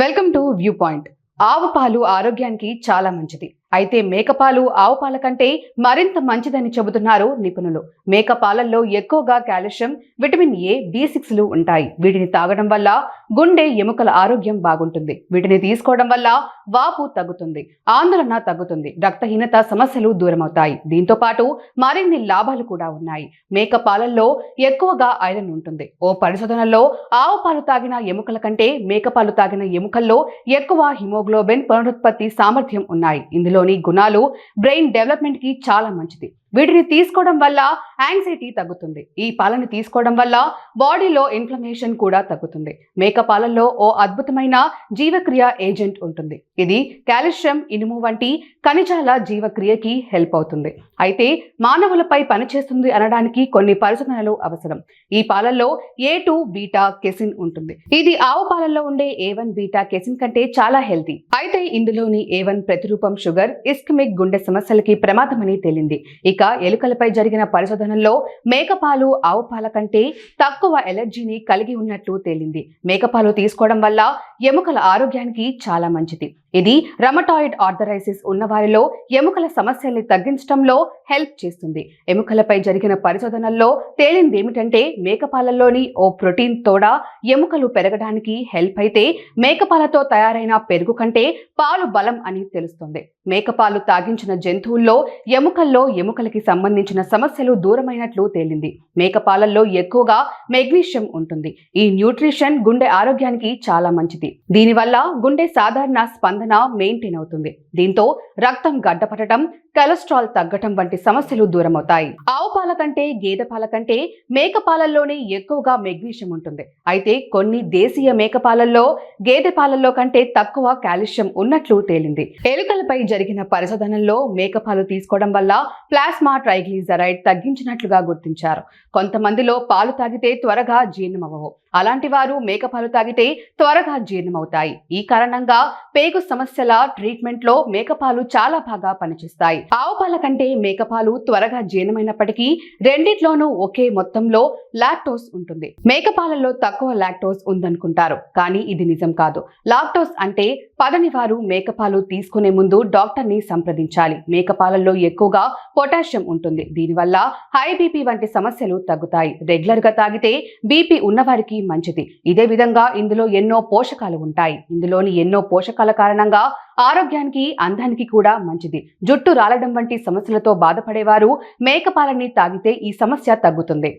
Welcome to view point. ఆవు పాలు ఆరోగ్యానికి చాలా మంచిది. అయితే మేకపాలు ఆవు పాల కంటే మరింత మంచిదని చెబుతున్నారు నిపుణులు. మేకపాలల్లో ఎక్కువగా కాల్షియం, విటమిన్ ఏ, B6లు ఉంటాయి. వీటిని తాగడం వల్ల గుండె, ఎముకల ఆరోగ్యం బాగుంటుంది. వీటిని తీసుకోవడం వల్ల వాపు తగ్గుతుంది, ఆందోళన తగ్గుతుంది, రక్తహీనత సమస్యలు దూరమవుతాయి. దీంతో పాటు మరిన్ని లాభాలు కూడా ఉన్నాయి. మేకపాలల్లో ఎక్కువగా ఐరన్ ఉంటుంది. ఓ పరిశోధనలో ఆవు పాలు తాగిన ఎముకల కంటే మేకపాలు తాగిన ఎముకల్లో ఎక్కువ హిమోగ్లోబిన్ పునరుత్పత్తి సామర్థ్యం ఉన్నాయి. ఇందులోని గుణాలు బ్రెయిన్ డెవలప్మెంట్ కి చాలా మంచిది. వీటిని తీసుకోవడం వల్ల యాంగ్జైటీ తగ్గుతుంది. ఈ పాలని తీసుకోవడం వల్ల బాడీలో ఇన్ఫ్లమేషన్ కూడా తగ్గుతుంది. మేకపాలల్లో ఓ అద్భుతమైన జీవక్రియ ఏజెంట్ ఉంటుంది. ఇది కాల్షియం, ఇనుము వంటి ఖనిజాల జీవక్రియకి హెల్ప్ అవుతుంది. అయితే మానవులపై పనిచేస్తుంది అనడానికి కొన్ని పరిశోధనలు అవసరం. ఈ పాలల్లో A2 బీటా కెసిన్ ఉంటుంది. ఇది ఆవు పాలల్లో ఉండే A1 బీటా కెసిన్ కంటే చాలా హెల్తీ. అయితే ఇందులోని A1 ప్రతిరూపం షుగర్ ఇస్కెమిక్ గుండె సమస్యలకి ప్రమాదమని తేలింది. ఇక ఎలుకలపై జరిగిన పరిశోధనల్లో మేకపాలు ఆవు పాల కంటే తక్కువ ఎలర్జీని కలిగి ఉన్నట్లు తేలింది. మేకపాలు తీసుకోవడం వల్ల ఎముకల ఆరోగ్యానికి చాలా మంచిది. ఇది రమటాయిడ్ ఆర్థరైటిస్ ఉన్నవారిలో ఎముకల సమస్యల్ని తగ్గించడంలో హెల్ప్ చేస్తుంది. ఎముకలపై జరిగిన పరిశోధనల్లో తేలింది ఏమిటంటే మేకపాలల్లోని ఓ ప్రోటీన్ తోడ ఎముకలు పెరగడానికి హెల్ప్ అయితే మేకపాలతో తయారైన పెరుగు కంటే పాలు బలం అని తెలుస్తుంది. మేకపాలు తాగించిన జంతువుల్లో ఎముకలకి సంబంధించిన సమస్యలు దూరమైనట్లు తేలింది. మేకపాలల్లో ఎక్కువగా మెగ్నీషియం ఉంటుంది. ఈ న్యూట్రిషన్ గుండె ఆరోగ్యానికి చాలా మంచిది. దీనివల్ల గుండె సాధారణ స్పందన మెయింటైన్ అవుతుంది. దీంతో రక్తం గడ్డపడటం, కొలెస్ట్రాల్ తగ్గటం వంటి సమస్యలు దూరమవుతాయి. ఆవు పాల కంటే గేదె పాల కంటే మేకపాలల్లోనే ఎక్కువగా మెగ్నీషియం ఉంటుంది. అయితే కొన్ని దేశీయ మేకపాలల్లో గేదె పాలల్లో కంటే తక్కువ కాల్షియం ఉన్నట్లు తేలింది. ఎలుకలపై జరిగిన పరిశోధనల్లో మేకపాలు తీసుకోవడం వల్ల ప్లాస్మా ట్రైగ్లిజరైడ్ తగ్గించినట్లుగా గుర్తించారు. కొంతమందిలో పాలు తాగితే త్వరగా జీర్ణమవ్వవు. అలాంటి వారు మేకపాలు తాగితే త్వరగా జీర్ణమవుతాయి. ఈ కారణంగా పేగు సమస్యల ట్రీట్మెంట్ లో మేకపాలు చాలా బాగా పనిచేస్తాయి. ఆవు పాల కంటే మేకపాలు త్వరగా జీర్ణమైనప్పటికీ రెండిట్లోనూ ఒకే మొత్తంలో లాక్టోస్ ఉంటుంది. మేకపాలలో తక్కువ లాక్టోస్ ఉందనుకుంటారు, కానీ ఇది నిజం కాదు. లాక్టోస్ అంటే పదని వారు మేకపాలు తీసుకునే ముందు డాక్టర్ ని సంప్రదించాలి. మేకపాలల్లో ఎక్కువగా పొటాషియం ఉంటుంది. దీనివల్ల హై బీపీ వంటి సమస్యలు తగ్గుతాయి. రెగ్యులర్ గా తాగితే బీపీ ఉన్నవారికి మంచిది. ఇదే విధంగా ఇందులో ఎన్నో పోషకాలు ఉంటాయి. ఇందులోని ఎన్నో పోషకాల కారణంగా ఆరోగ్యానికి, అందానికి కూడా మంచిది. జుట్టు రాలడం వంటి సమస్యలతో బాధపడేవారు మేకపాలని తాగితే ఈ సమస్య తగ్గుతుంది.